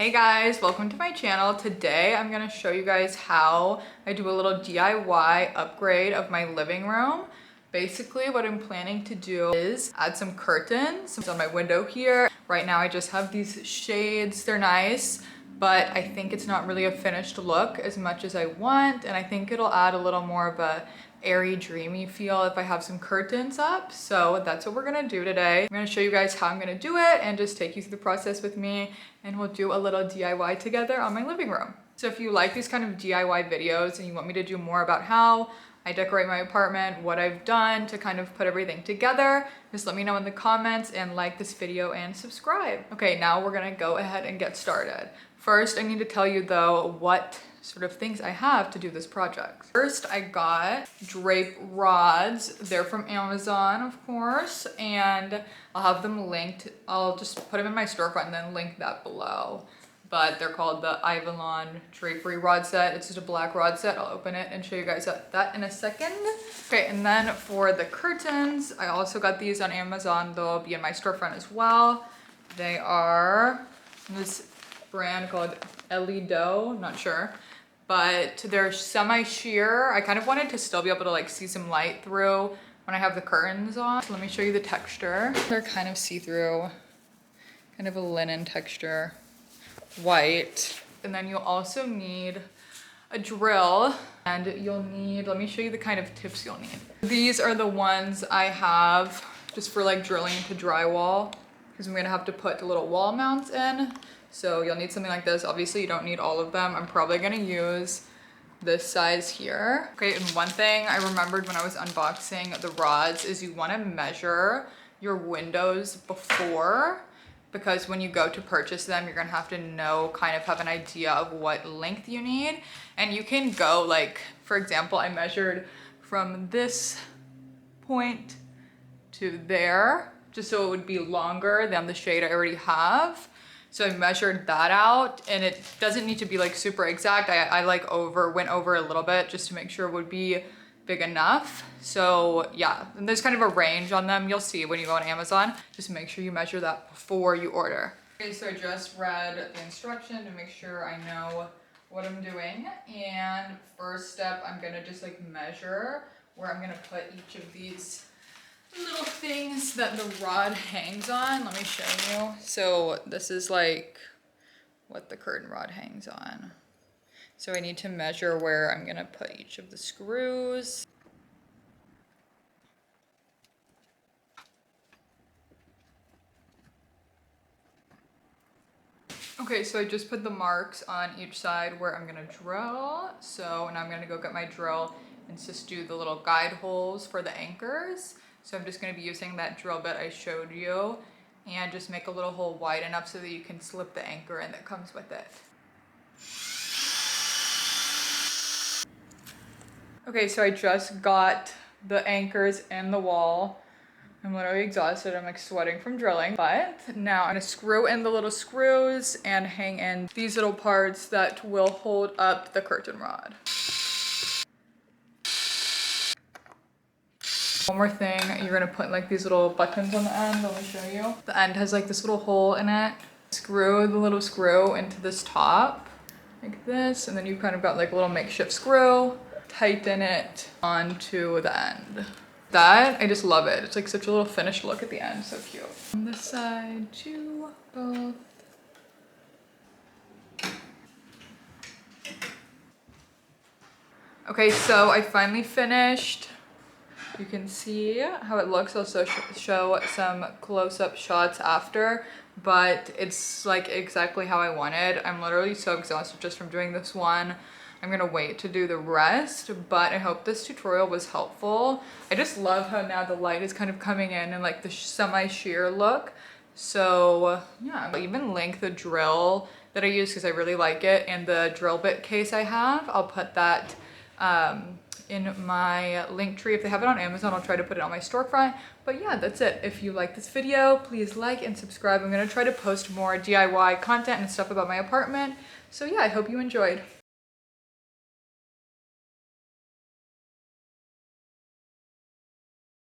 Hey guys, welcome to my channel. Today I'm gonna show you guys how I do a little DIY upgrade of my living room. Basically what I'm planning to do is add some curtains on my window here. Right now I just have these shades, they're nice, but I think it's not really a finished look as much as I want, and I think it'll add a little more of a airy, dreamy feel if I have some curtains up. So that's what we're gonna do today. I'm gonna show you guys how I'm gonna do it and just take you through the process with me, and we'll do a little DIY together on my living room. So if you like these kind of DIY videos and you want me to do more about how I decorate my apartment, what I've done to kind of put everything together, just let me know in the comments and like this video and subscribe. Okay, now we're gonna go ahead and get started. First, I need to tell you though what sort of things I have to do this project. First, I got drape rods. They're from Amazon, of course, and I'll have them linked. I'll just put them in my storefront and then link that below. But they're called the Ivalon drapery rod set. It's just a black rod set. I'll open it and show you guys that in a second. Okay, and then for the curtains, I also got these on Amazon. They'll be in my storefront as well. They are this brand called Ellie Doe, not sure. But they're semi-sheer. I kind of wanted to still be able to like see some light through when I have the curtains on. So let me show you the texture. They're kind of see-through, kind of a linen texture, white. And then you'll also need a drill, and you'll need, let me show you the kind of tips you'll need. These are the ones I have just for like drilling into drywall, because I'm gonna have to put the little wall mounts in. So you'll need something like this. Obviously you don't need all of them. I'm probably gonna use this size here. Okay, and one thing I remembered when I was unboxing the rods is you wanna measure your windows before, because when you go to purchase them, you're gonna have to know, kind of have an idea of what length you need. And you can go like, for example, I measured from this point to there, just so it would be longer than the shade I already have. So I measured that out, and it doesn't need to be like super exact. I like went over a little bit just to make sure it would be big enough. So yeah, and there's kind of a range on them. You'll see when you go on Amazon. Just make sure you measure that before you order. Okay, so I just read the instruction to make sure I know what I'm doing. And first step, I'm gonna just like measure where I'm gonna put each of these little things that the rod hangs on. Let me show you. So this is like what the curtain rod hangs on. So I need to measure where I'm gonna put each of the screws. Okay, so I just put the marks on each side where I'm gonna drill. So now I'm gonna go get my drill and just do the little guide holes for the anchors. So I'm just gonna be using that drill bit I showed you and just make a little hole wide enough so that you can slip the anchor in that comes with it. Okay, so I just got the anchors in the wall. I'm literally exhausted, I'm like sweating from drilling. But now I'm gonna screw in the little screws and hang in these little parts that will hold up the curtain rod. One more thing, you're gonna put like these little buttons on the end. Let me show you. The end has like this little hole in it. Screw the little screw into this top like this, and then you've kind of got like a little makeshift screw. Tighten it onto the end. That, I just love it. It's like such a little finished look at the end, so cute. On this side too, both. Okay, so I finally finished. You can see how it looks. I'll also show some close-up shots after, but it's like exactly how I wanted. I'm literally so exhausted just from doing this one. I'm gonna wait to do the rest, but I hope this tutorial was helpful. I just love how now the light is kind of coming in and like the semi-sheer look. So yeah, I'll even link the drill that I use because I really like it, and the drill bit case I have. I'll put that in my link tree. If they have it on Amazon, I'll try to put it on my storefront. But yeah, that's it. If you like this video, please like and subscribe. I'm gonna try to post more DIY content and stuff about my apartment. So yeah, I hope you enjoyed.